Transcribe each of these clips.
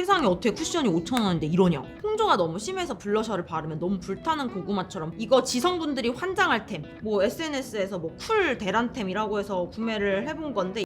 세상에 어떻게 쿠션이 5,000원인데 이러냐. 홍조가 너무 심해서 블러셔를 바르면 너무 불타는 고구마처럼 이거 지성분들이 환장할 템, 뭐 SNS에서 뭐 쿨 대란템이라고 해서 구매를 해본 건데.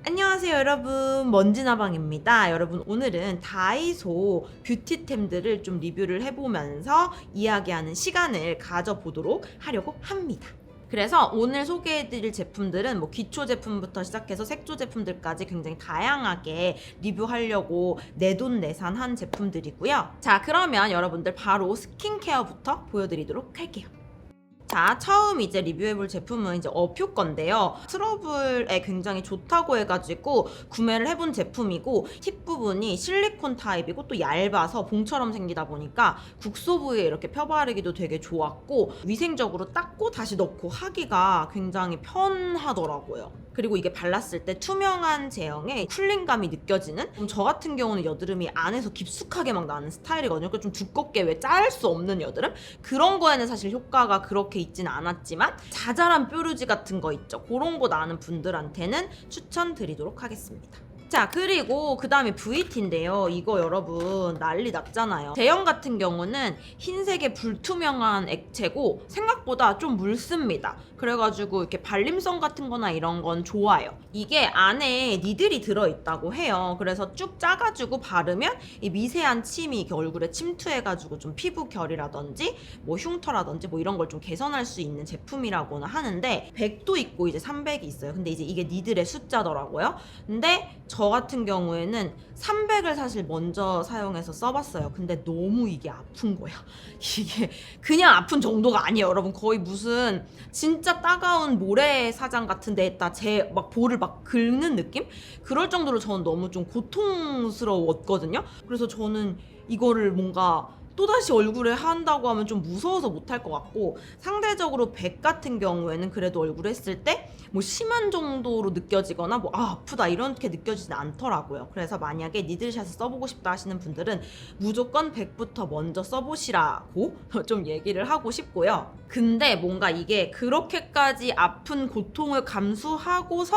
안녕하세요 여러분, 먼지나방입니다. 여러분, 오늘은 다이소 뷰티템들을 좀 리뷰를 해보면서 이야기하는 시간을 가져보도록 하려고 합니다. 그래서 오늘 소개해드릴 제품들은 뭐 기초 제품부터 시작해서 색조 제품들까지 굉장히 다양하게 리뷰하려고 내돈내산한 제품들이고요. 자, 그러면 여러분들 바로 스킨케어부터 보여드리도록 할게요. 자, 처음 이제 리뷰해볼 제품은 이제 어퓨 건데요. 트러블에 굉장히 좋다고 해가지고 구매를 해본 제품이고, 팁 부분이 실리콘 타입이고 또 얇아서 봉처럼 생기다 보니까 국소 부위에 이렇게 펴바르기도 되게 좋았고, 위생적으로 닦고 다시 넣고 하기가 굉장히 편하더라고요. 그리고 이게 발랐을 때 투명한 제형에 쿨링감이 느껴지는, 저 같은 경우는 여드름이 안에서 깊숙하게 막 나는 스타일이거든요. 그러니까 좀 두껍게 왜 자를 수 없는 여드름? 그런 거에는 사실 효과가 그렇게 있진 않았지만 자잘한 뾰루지 같은 거 있죠. 그런 거 나는 분들한테는 추천드리도록 하겠습니다. 자, 그리고 그 다음에 VT인데요. 이거 여러분 난리 났잖아요. 제형 같은 경우는 흰색의 불투명한 액체고 생각보다 좀 묽습니다. 그래가지고 이렇게 발림성 같은 거나 이런 건 좋아요. 이게 안에 니들이 들어있다고 해요. 그래서 쭉 짜가지고 바르면 이 미세한 침이 이렇게 얼굴에 침투해가지고 좀 피부 결이라든지 뭐 흉터라든지 뭐 이런 걸 좀 개선할 수 있는 제품이라고는 하는데, 100도 있고 이제 300이 있어요. 근데 이제 이게 니들의 숫자더라고요. 근데 저 같은 경우에는 300을 사실 먼저 사용해서 써봤어요. 근데 너무 이게 아픈 거야. 이게 그냥 아픈 정도가 아니에요, 여러분. 거의 무슨 진짜 따가운 모래사장 같은 데에다 제 막 볼을 막 긁는 느낌? 그럴 정도로 저는 너무 좀 고통스러웠거든요. 그래서 저는 이거를 뭔가 또다시 얼굴에 한다고 하면 좀 무서워서 못할 것 같고, 상대적으로 100 같은 경우에는 그래도 얼굴에 했을 때 뭐 심한 정도로 느껴지거나 뭐 아프다 이렇게 느껴지진 않더라고요. 그래서 만약에 니들샷을 써보고 싶다 하시는 분들은 무조건 100부터 먼저 써보시라고 좀 얘기를 하고 싶고요. 근데 뭔가 이게 그렇게까지 아픈 고통을 감수하고서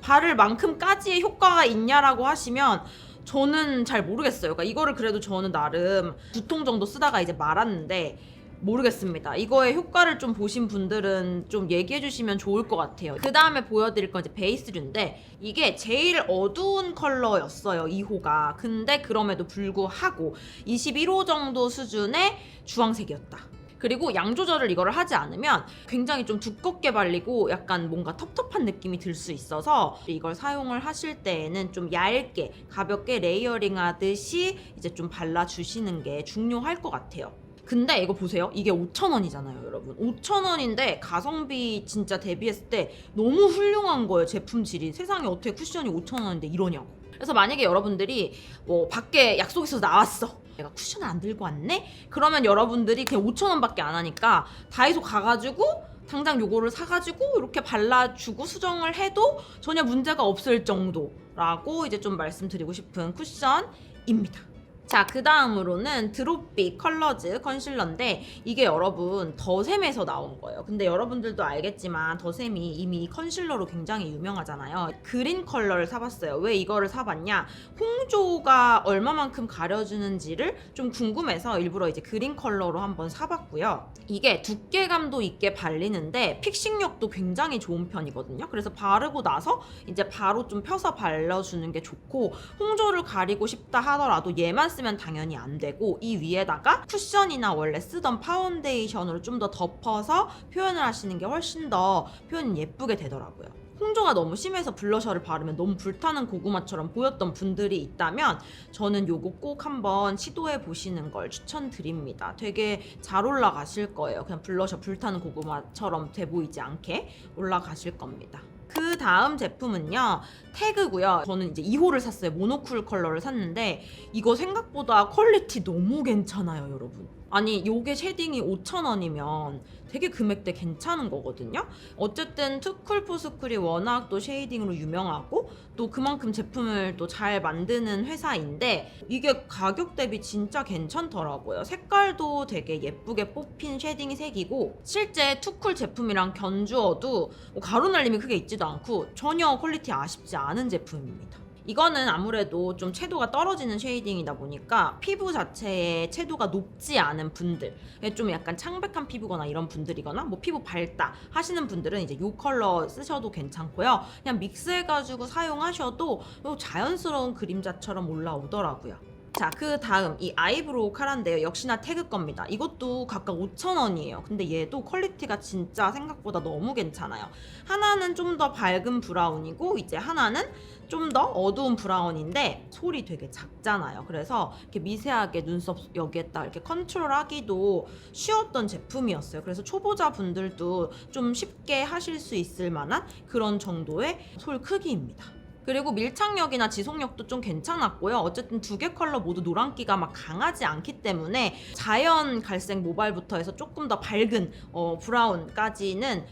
바를 만큼까지의 효과가 있냐라고 하시면 저는 잘 모르겠어요. 그러니까 이거를 그래도 저는 나름 2통 정도 쓰다가 이제 말았는데 모르겠습니다. 이거의 효과를 좀 보신 분들은 좀 얘기해 주시면 좋을 것 같아요. 그 다음에 보여드릴 건 이제 베이스류인데, 이게 제일 어두운 컬러였어요, 2호가. 근데 그럼에도 불구하고 21호 정도 수준의 주황색이었다. 그리고 양 조절을 이거를 하지 않으면 굉장히 좀 두껍게 발리고 약간 뭔가 텁텁한 느낌이 들 수 있어서, 이걸 사용을 하실 때에는 좀 얇게 가볍게 레이어링 하듯이 이제 좀 발라주시는 게 중요할 것 같아요. 근데 이거 보세요. 이게 5,000원이잖아요, 여러분. 5,000원인데 가성비 진짜 대비했을 때 너무 훌륭한 거예요, 제품 질이. 세상에 어떻게 쿠션이 5,000원인데 이러냐고. 그래서 만약에 여러분들이 뭐 밖에 약속 있어서 나왔어, 내가 쿠션을 안 들고 왔네? 그러면 여러분들이 그냥 5,000원밖에 안 하니까 다이소 가가지고 당장 요거를 사가지고 이렇게 발라주고 수정을 해도 전혀 문제가 없을 정도라고 이제 좀 말씀드리고 싶은 쿠션입니다. 자, 그 다음으로는 드롭빛 컬러즈 컨실러인데, 이게 여러분 더샘에서 나온 거예요. 근데 여러분들도 알겠지만 더샘이 이미 컨실러로 굉장히 유명하잖아요. 그린 컬러를 사봤어요. 왜 이거를 사봤냐? 홍조가 얼마만큼 가려주는지를 좀 궁금해서 일부러 이제 그린 컬러로 한번 사봤고요. 이게 두께감도 있게 발리는데 픽싱력도 굉장히 좋은 편이거든요. 그래서 바르고 나서 이제 바로 좀 펴서 발라주는 게 좋고, 홍조를 가리고 싶다 하더라도 얘만 쓰면 당연히 안 되고, 이 위에다가 쿠션이나 원래 쓰던 파운데이션으로 좀 더 덮어서 표현을 하시는 게 훨씬 더 표현이 예쁘게 되더라고요. 홍조가 너무 심해서 블러셔를 바르면 너무 불타는 고구마처럼 보였던 분들이 있다면 저는 요거 꼭 한번 시도해 보시는 걸 추천드립니다. 되게 잘 올라가실 거예요. 그냥 블러셔 불타는 고구마처럼 돼 보이지 않게 올라가실 겁니다. 그 다음 제품은요, 태그고요. 저는 이제 2호를 샀어요. 모노쿨 컬러를 샀는데 이거 생각보다 퀄리티 너무 괜찮아요, 여러분. 아니, 요게 쉐딩이 5,000원이면 되게 금액대 괜찮은 거거든요. 어쨌든 투쿨포스쿨이 워낙 또 쉐이딩으로 유명하고 또 그만큼 제품을 또 잘 만드는 회사인데, 이게 가격 대비 진짜 괜찮더라고요. 색깔도 되게 예쁘게 뽑힌 쉐딩 색이고, 실제 투쿨 제품이랑 견주어도 가루 날림이 크게 있지도 않고 전혀 퀄리티 아쉽지 않은 제품입니다. 이거는 아무래도 좀 채도가 떨어지는 쉐이딩이다 보니까 피부 자체의 채도가 높지 않은 분들, 좀 약간 창백한 피부거나 이런 분들이거나 뭐 피부 밝다 하시는 분들은 이제 이 컬러 쓰셔도 괜찮고요. 그냥 믹스해가지고 사용하셔도 자연스러운 그림자처럼 올라오더라고요. 자, 그 다음 이 아이브로우 카라인데요. 역시나 태그 겁니다. 이것도 각각 5,000원이에요. 근데 얘도 퀄리티가 진짜 생각보다 너무 괜찮아요. 하나는 좀 더 밝은 브라운이고 이제 하나는 좀 더 어두운 브라운인데 솔이 되게 작잖아요. 그래서 이렇게 미세하게 눈썹 여기에다 이렇게 컨트롤하기도 쉬웠던 제품이었어요. 그래서 초보자 분들도 좀 쉽게 하실 수 있을 만한 그런 정도의 솔 크기입니다. 그리고 밀착력이나 지속력도 좀 괜찮았고요. 어쨌든 두 개 컬러 모두 노란기가 막 강하지 않기 때문에 자연 갈색 모발부터 해서 조금 더 밝은 브라운까지는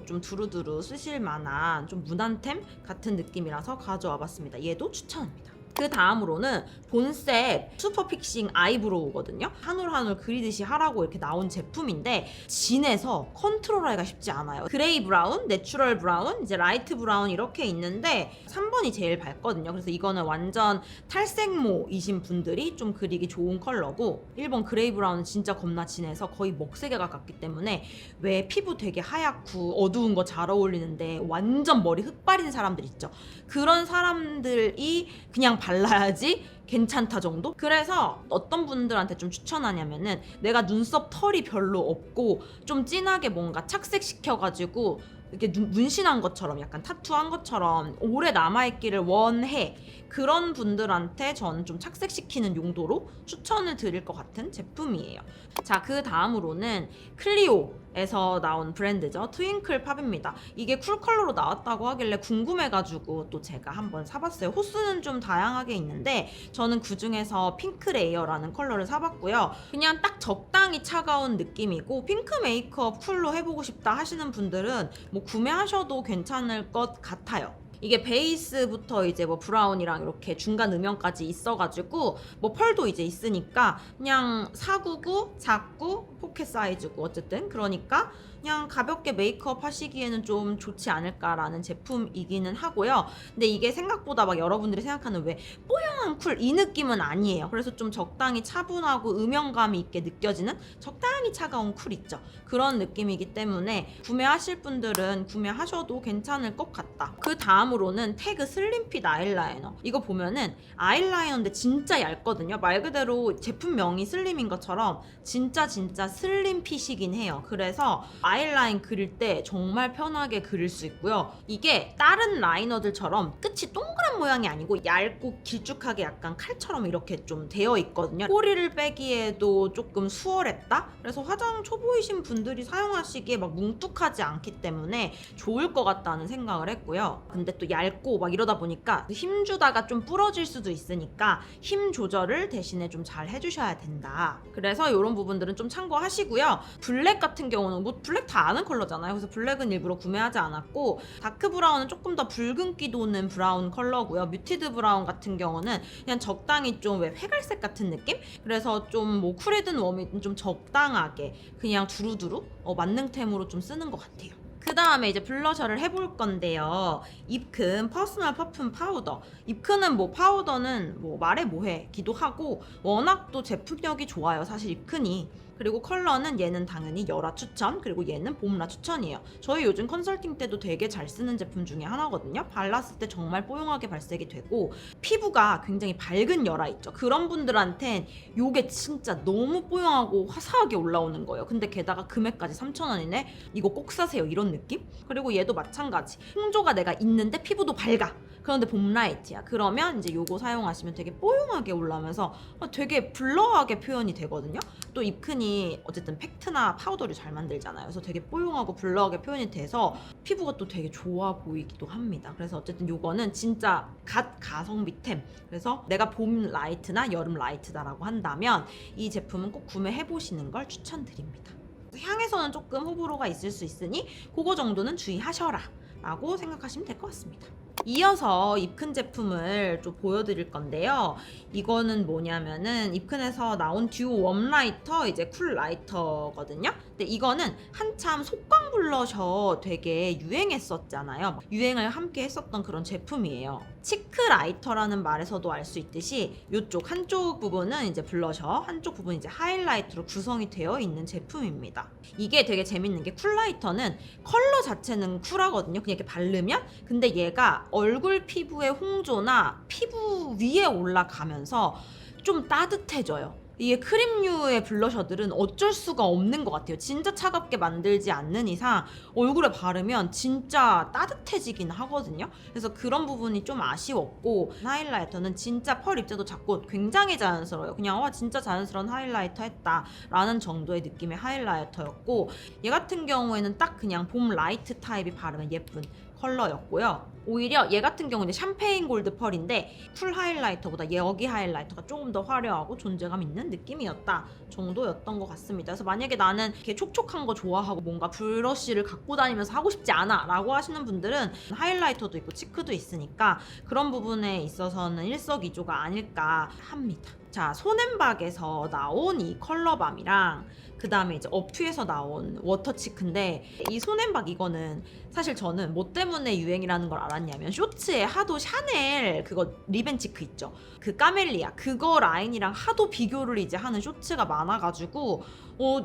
좀 두루두루 쓰실 만한 좀 무난템 같은 느낌이라서 가져와 봤습니다. 얘도 추천합니다. 그 다음으로는 본셋 슈퍼 픽싱 아이브로우거든요. 한 올 한 올 그리듯이 하라고 이렇게 나온 제품인데 진해서 컨트롤하기가 쉽지 않아요. 그레이 브라운, 내추럴 브라운, 이제 라이트 브라운 이렇게 있는데 3번이 제일 밝거든요. 그래서 이거는 완전 탈색모이신 분들이 좀 그리기 좋은 컬러고 1번 그레이 브라운은 진짜 겁나 진해서 거의 먹색에 가깝기 때문에 왜 피부 되게 하얗고 어두운 거 잘 어울리는데 완전 머리 흑발인 사람들 있죠. 그런 사람들이 그냥 발라야지 괜찮다 정도? 그래서 어떤 분들한테 좀 추천하냐면은 내가 눈썹 털이 별로 없고 좀 진하게 뭔가 착색시켜가지고 이렇게 문신한 것처럼 약간 타투한 것처럼 오래 남아있기를 원해. 그런 분들한테 저는 좀 착색시키는 용도로 추천을 드릴 것 같은 제품이에요. 자, 그 다음으로는 클리오에서 나온 브랜드죠. 트윙클 팝입니다. 이게 쿨 컬러로 나왔다고 하길래 궁금해가지고 또 제가 한번 사봤어요. 호수는 좀 다양하게 있는데 저는 그 중에서 핑크 레이어라는 컬러를 사봤고요. 그냥 딱 적당히 차가운 느낌이고 핑크 메이크업 쿨로 해보고 싶다 하시는 분들은 뭐 구매하셔도 괜찮을 것 같아요. 이게 베이스부터 이제 뭐 브라운이랑 이렇게 중간 음영까지 있어가지고 뭐 펄도 이제 있으니까 그냥 499 작고 포켓 사이즈고 어쨌든 그러니까 그냥 가볍게 메이크업 하시기에는 좀 좋지 않을까라는 제품이기는 하고요. 근데 이게 생각보다 막 여러분들이 생각하는 왜 뽀용한 쿨 이 느낌은 아니에요. 그래서 좀 적당히 차분하고 음영감이 있게 느껴지는 적당히 차가운 쿨 있죠. 그런 느낌이기 때문에 구매하실 분들은 구매하셔도 괜찮을 것 같다. 그 다음으로는 태그 슬림핏 아이라이너. 이거 보면은 아이라이너인데 진짜 얇거든요. 말 그대로 제품명이 슬림인 것처럼 진짜 슬림핏이긴 해요. 그래서 아이라인 그릴 때 정말 편하게 그릴 수 있고요. 이게 다른 라이너들처럼 끝이 동그란 모양이 아니고 얇고 길쭉하게 약간 칼처럼 이렇게 좀 되어 있거든요. 꼬리를 빼기에도 조금 수월했다? 그래서 화장 초보이신 분들이 사용하시기에 막 뭉툭하지 않기 때문에 좋을 것 같다는 생각을 했고요. 근데 또 얇고 막 이러다 보니까 힘 주다가 좀 부러질 수도 있으니까 힘 조절을 대신에 좀 잘 해주셔야 된다. 그래서 이런 부분들은 좀 참고하시고요. 블랙 같은 경우는 뭐 블랙 다 아는 컬러잖아요. 그래서 블랙은 일부러 구매하지 않았고 다크 브라운은 조금 더 붉은기 도는 브라운 컬러고요. 뮤티드 브라운 같은 경우는 그냥 적당히 좀 왜 회갈색 같은 느낌? 그래서 좀 뭐 쿨이든 웜이든 좀 적당하게 그냥 두루두루 만능템으로 좀 쓰는 것 같아요. 그 다음에 이제 블러셔를 해볼 건데요. 입큰 퍼스널 퍼퓸 파우더. 입큰은 뭐 파우더는 뭐 말해 뭐해 기도 하고 워낙 또 제품력이 좋아요. 사실 입큰이. 그리고 컬러는 얘는 당연히 열화 추천, 그리고 얘는 봄라 추천이에요. 저희 요즘 컨설팅 때도 되게 잘 쓰는 제품 중에 하나거든요. 발랐을 때 정말 뽀용하게 발색이 되고 피부가 굉장히 밝은 열화 있죠. 그런 분들한텐 요게 진짜 너무 뽀용하고 화사하게 올라오는 거예요. 근데 게다가 금액까지 3,000원이네? 이거 꼭 사세요. 이런 느낌? 그리고 얘도 마찬가지. 홍조가 내가 있는데 피부도 밝아. 그런데 봄라이트야. 그러면 이제 요거 사용하시면 되게 뽀용하게 올라오면서 되게 블러하게 표현이 되거든요. 또 입큰이 어쨌든 팩트나 파우더를 잘 만들잖아요. 그래서 되게 뽀용하고 블러하게 표현이 돼서 피부가 또 되게 좋아 보이기도 합니다. 그래서 어쨌든 요거는 진짜 갓 가성비템. 그래서 내가 봄 라이트나 여름 라이트다라고 한다면 이 제품은 꼭 구매해보시는 걸 추천드립니다. 향에서는 조금 호불호가 있을 수 있으니 그거 정도는 주의하셔라 라고 생각하시면 될 것 같습니다. 이어서 입큰 제품을 좀 보여드릴 건데요. 이거는 뭐냐면은 입큰에서 나온 듀오 웜 라이터 이제 쿨 라이터거든요. 근데 이거는 한참 속광 속광 블러셔 되게 유행했었잖아요. 유행을 함께 했었던 그런 제품이에요. 치크 라이터라는 말에서도 알 수 있듯이 이쪽 한쪽 부분은 이제 블러셔, 한쪽 부분은 이제 하이라이터로 구성이 되어 있는 제품입니다. 이게 되게 재밌는 게 쿨라이터는 컬러 자체는 쿨하거든요. 그냥 이렇게 바르면. 근데 얘가 얼굴 피부의 홍조나 피부 위에 올라가면서 좀 따뜻해져요. 이게 크림류의 블러셔들은 어쩔 수가 없는 것 같아요. 진짜 차갑게 만들지 않는 이상 얼굴에 바르면 진짜 따뜻해지긴 하거든요. 그래서 그런 부분이 좀 아쉬웠고, 하이라이터는 진짜 펄 입자도 작고 굉장히 자연스러워요. 그냥 진짜 자연스러운 하이라이터 했다 라는 정도의 느낌의 하이라이터였고, 얘 같은 경우에는 딱 그냥 봄 라이트 타입이 바르면 예쁜 컬러였고요. 오히려 얘 같은 경우는 샴페인 골드 펄인데 쿨 하이라이터보다 여기 하이라이터가 조금 더 화려하고 존재감 있는 느낌이었다 정도였던 것 같습니다. 그래서 만약에 나는 이렇게 촉촉한 거 좋아하고 뭔가 브러쉬를 갖고 다니면서 하고 싶지 않아 라고 하시는 분들은 하이라이터도 있고 치크도 있으니까 그런 부분에 있어서는 일석이조가 아닐까 합니다. 자, 손앤박에서 나온 이 컬러밤이랑 그 다음에 이제 어퓨에서 나온 워터치크인데, 이 손앤박 이거는 사실 저는 뭐 때문에 유행이라는 걸 알았냐면 쇼츠에 하도 샤넬 그거 리벤치크 있죠, 그 까멜리아 그거 라인이랑 하도 비교를 이제 하는 쇼츠가 많아가지고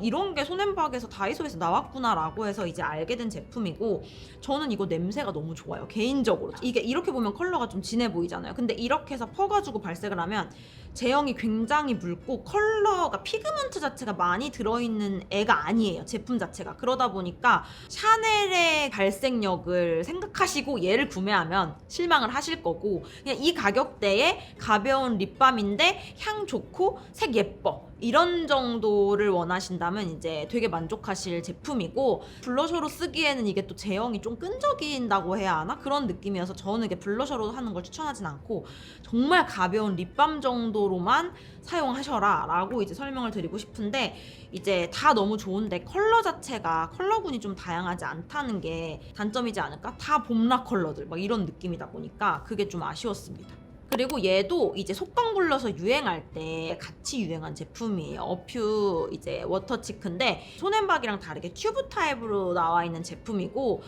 이런 게 손앤박에서 다이소에서 나왔구나 라고 해서 이제 알게 된 제품이고, 저는 이거 냄새가 너무 좋아요 개인적으로. 이게 이렇게 보면 컬러가 좀 진해 보이잖아요. 근데 이렇게 해서 퍼가지고 발색을 하면 제형이 굉장히 묽고 컬러가 피그먼트 자체가 많이 들어있는 애가 아니에요, 제품 자체가. 그러다 보니까 샤넬의 발색력을 생각하시고 얘를 구매하면 실망을 하실 거고, 그냥 이 가격대에 가벼운 립밤인데 향 좋고 색 예뻐 이런 정도를 원하신다면 이제 되게 만족하실 제품이고, 블러셔로 쓰기에는 이게 또 제형이 좀 끈적인다고 해야 하나? 그런 느낌이어서 저는 이게 블러셔로 하는 걸 추천하진 않고 정말 가벼운 립밤 정도로만 사용하셔라 라고 이제 설명을 드리고 싶은데, 이제 다 너무 좋은데 컬러 자체가 컬러군이 좀 다양하지 않다는 게 단점이지 않을까? 다 봄락 컬러들 막 이런 느낌이다 보니까 그게 좀 아쉬웠습니다. 그리고 얘도 이제 속광 블러셔 유행할 때 같이 유행한 제품이에요. 어퓨 이제 워터치크인데 손앤박이랑 다르게 튜브 타입으로 나와 있는 제품이고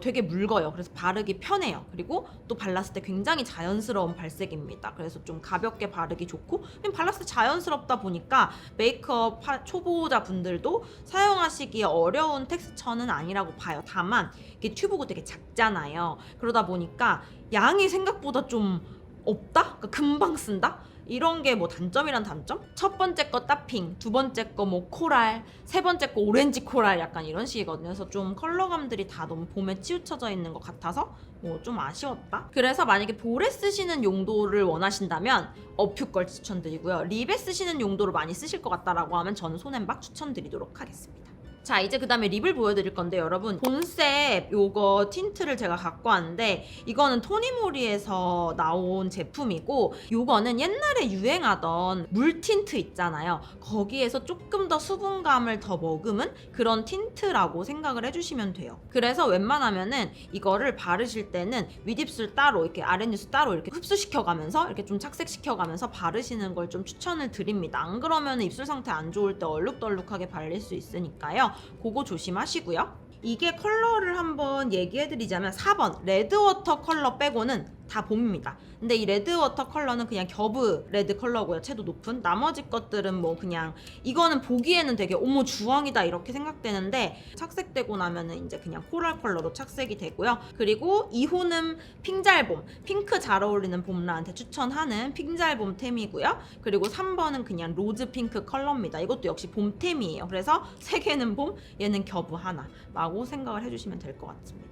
되게 묽어요. 그래서 바르기 편해요. 그리고 또 발랐을 때 굉장히 자연스러운 발색입니다. 그래서 좀 가볍게 바르기 좋고, 그냥 발랐을 때 자연스럽다 보니까 메이크업 초보자 분들도 사용하시기에 어려운 텍스처는 아니라고 봐요. 다만 이게 튜브고 되게 작잖아요. 그러다 보니까 양이 생각보다 좀 없다? 그러니까 금방 쓴다? 이런 게 뭐 단점이란 단점? 첫 번째 거 따핑, 두 번째 거 뭐 코랄, 세 번째 거 오렌지 코랄 약간 이런 식이거든요. 그래서 좀 컬러감들이 다 너무 봄에 치우쳐져 있는 것 같아서 좀 아쉬웠다. 그래서 만약에 볼에 쓰시는 용도를 원하신다면 어퓨 걸 추천드리고요. 립에 쓰시는 용도로 많이 쓰실 것 같다라고 하면 저는 손앤박 추천드리도록 하겠습니다. 자, 이제 그 다음에 립을 보여드릴 건데, 여러분 본셉 요거 틴트를 제가 갖고 왔는데 이거는 토니모리에서 나온 제품이고, 요거는 옛날에 유행하던 물 틴트 있잖아요. 거기에서 조금 더 수분감을 더 머금은 그런 틴트라고 생각을 해주시면 돼요. 그래서 웬만하면은 이거를 바르실 때는 윗입술 따로 이렇게 아랫입술 따로 이렇게 흡수시켜가면서 이렇게 좀 착색시켜가면서 바르시는 걸 좀 추천을 드립니다. 안 그러면 입술 상태 안 좋을 때 얼룩덜룩하게 발릴 수 있으니까요. 그거 조심하시고요. 이게 컬러를 한번 얘기해드리자면 4번 레드워터 컬러 빼고는 다 봄입니다. 근데 이 레드워터 컬러는 그냥 겨브 레드 컬러고요. 채도 높은. 나머지 것들은 뭐 그냥 이거는 보기에는 되게 어머 주황이다 이렇게 생각되는데 착색되고 나면은 이제 그냥 코랄 컬러로 착색이 되고요. 그리고 2호는 핑잘봄, 핑크 잘 어울리는 봄라한테 추천하는 핑잘봄 템이고요. 그리고 3번은 그냥 로즈 핑크 컬러입니다. 이것도 역시 봄템이에요. 그래서 3개는 봄, 얘는 겨브 하나 라고 생각을 해주시면 될 것 같습니다.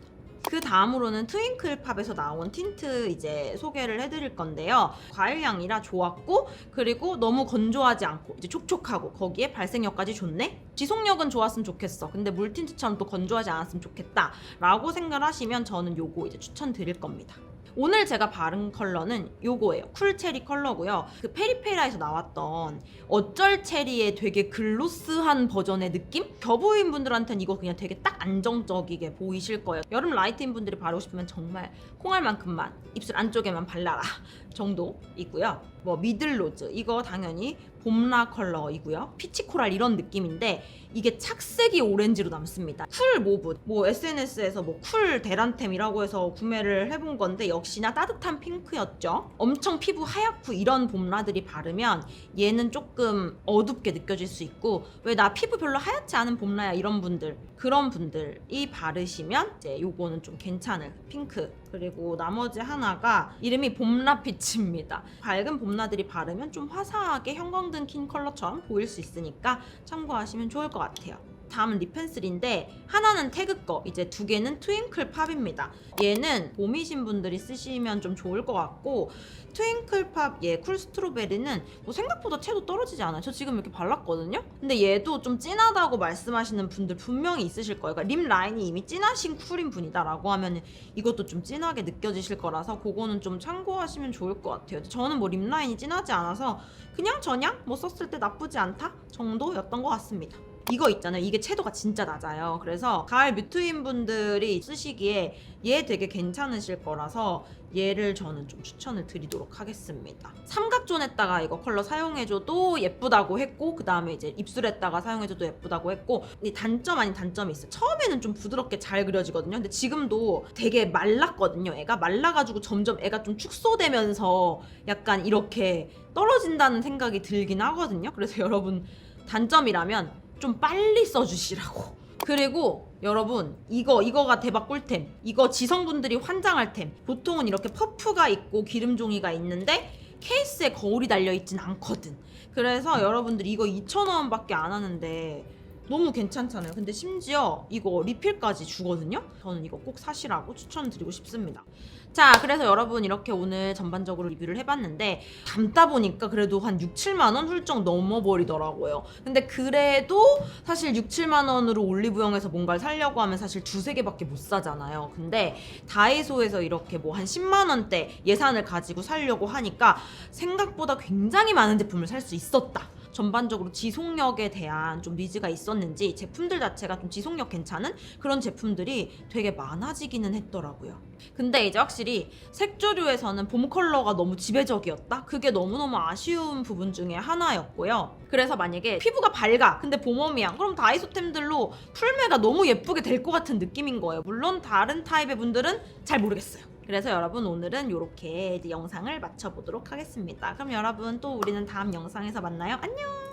그 다음으로는 트윙클팝에서 나온 틴트 이제 소개를 해드릴 건데요. 과일향이라 좋았고, 그리고 너무 건조하지 않고 이제 촉촉하고 거기에 발색력까지 좋네? 지속력은 좋았으면 좋겠어. 근데 물틴트처럼 또 건조하지 않았으면 좋겠다 라고 생각을 하시면 저는 요거 이제 추천드릴 겁니다. 오늘 제가 바른 컬러는 요거예요. 쿨체리 컬러고요. 그 페리페라에서 나왔던 어쩔 체리의 되게 글로스한 버전의 느낌? 겨부인 분들한테는 이거 그냥 되게 딱 안정적이게 보이실 거예요. 여름 라이트인 분들이 바르고 싶으면 정말 콩알만큼만 입술 안쪽에만 발라라 정도이고요. 뭐 미들로즈 이거 당연히 봄라 컬러이고요. 피치 코랄 이런 느낌인데 이게 착색이 오렌지로 남습니다. 쿨 모브 뭐 SNS에서 뭐 쿨 대란템이라고 해서 구매를 해본 건데 역시나 따뜻한 핑크였죠. 엄청 피부 하얗고 이런 봄라들이 바르면 얘는 조금 어둡게 느껴질 수 있고 왜 나 피부 별로 하얗지 않은 봄라야 이런 분들 그런 분들이 바르시면 이제 요거는 좀 괜찮을 핑크. 그리고 나머지 하나가 이름이 봄라 피치입니다. 밝은 봄라들이 바르면 좀 화사하게 형광등 킨 컬러처럼 보일 수 있으니까 참고하시면 좋을 것 같아요. 다음은 립 펜슬인데 하나는 태그 거, 이제 두 개는 트윙클 팝입니다. 얘는 봄이신 분들이 쓰시면 좀 좋을 것 같고 트윙클 팝 얘 쿨 스트로베리는 뭐 생각보다 채도 떨어지지 않아요. 저 지금 이렇게 발랐거든요. 근데 얘도 좀 진하다고 말씀하시는 분들 분명히 있으실 거예요. 그러니까 립 라인이 이미 진하신 쿨인 분이다라고 하면 이것도 좀 진하게 느껴지실 거라서 그거는 좀 참고하시면 좋을 것 같아요. 저는 뭐 립 라인이 진하지 않아서 그냥 저냥 뭐 썼을 때 나쁘지 않다 정도였던 것 같습니다. 이거 있잖아요. 이게 채도가 진짜 낮아요. 그래서 가을 뮤트인 분들이 쓰시기에 얘 되게 괜찮으실 거라서 얘를 저는 좀 추천을 드리도록 하겠습니다. 삼각존에다가 이거 컬러 사용해줘도 예쁘다고 했고 그 다음에 이제 입술에다가 사용해줘도 예쁘다고 했고 이 단점 아닌 단점이 있어요. 처음에는 좀 부드럽게 잘 그려지거든요. 근데 지금도 되게 말랐거든요. 애가 말라가지고 점점 애가 좀 축소되면서 약간 이렇게 떨어진다는 생각이 들긴 하거든요. 그래서 여러분 단점이라면 좀 빨리 써주시라고. 그리고 여러분 이거가 대박 꿀템. 이거 지성분들이 환장할 템. 보통은 이렇게 퍼프가 있고 기름 종이가 있는데 케이스에 거울이 달려있진 않거든. 그래서 여러분들 이거 2,000원밖에 안 하는데 너무 괜찮잖아요. 근데 심지어 이거 리필까지 주거든요. 저는 이거 꼭 사시라고 추천드리고 싶습니다. 자, 그래서 여러분 이렇게 오늘 전반적으로 리뷰를 해봤는데 담다 보니까 그래도 한 6, 7만원 훌쩍 넘어버리더라고요. 근데 그래도 사실 6, 7만원으로 올리브영에서 뭔가를 사려고 하면 사실 두세 개밖에 못 사잖아요. 근데 다이소에서 이렇게 뭐 한 10만원대 예산을 가지고 사려고 하니까 생각보다 굉장히 많은 제품을 살 수 있었다. 전반적으로 지속력에 대한 좀 니즈가 있었는지 제품들 자체가 좀 지속력 괜찮은 그런 제품들이 되게 많아지기는 했더라고요. 근데 이제 확실히 색조류에서는 봄 컬러가 너무 지배적이었다? 그게 너무너무 아쉬운 부분 중에 하나였고요. 그래서 만약에 피부가 밝아 근데 봄웜이야 그럼 다이소템들로 풀매가 너무 예쁘게 될 것 같은 느낌인 거예요. 물론 다른 타입의 분들은 잘 모르겠어요. 그래서 여러분 오늘은 이렇게 이제 영상을 마쳐보도록 하겠습니다. 그럼 여러분 또 우리는 다음 영상에서 만나요. 안녕!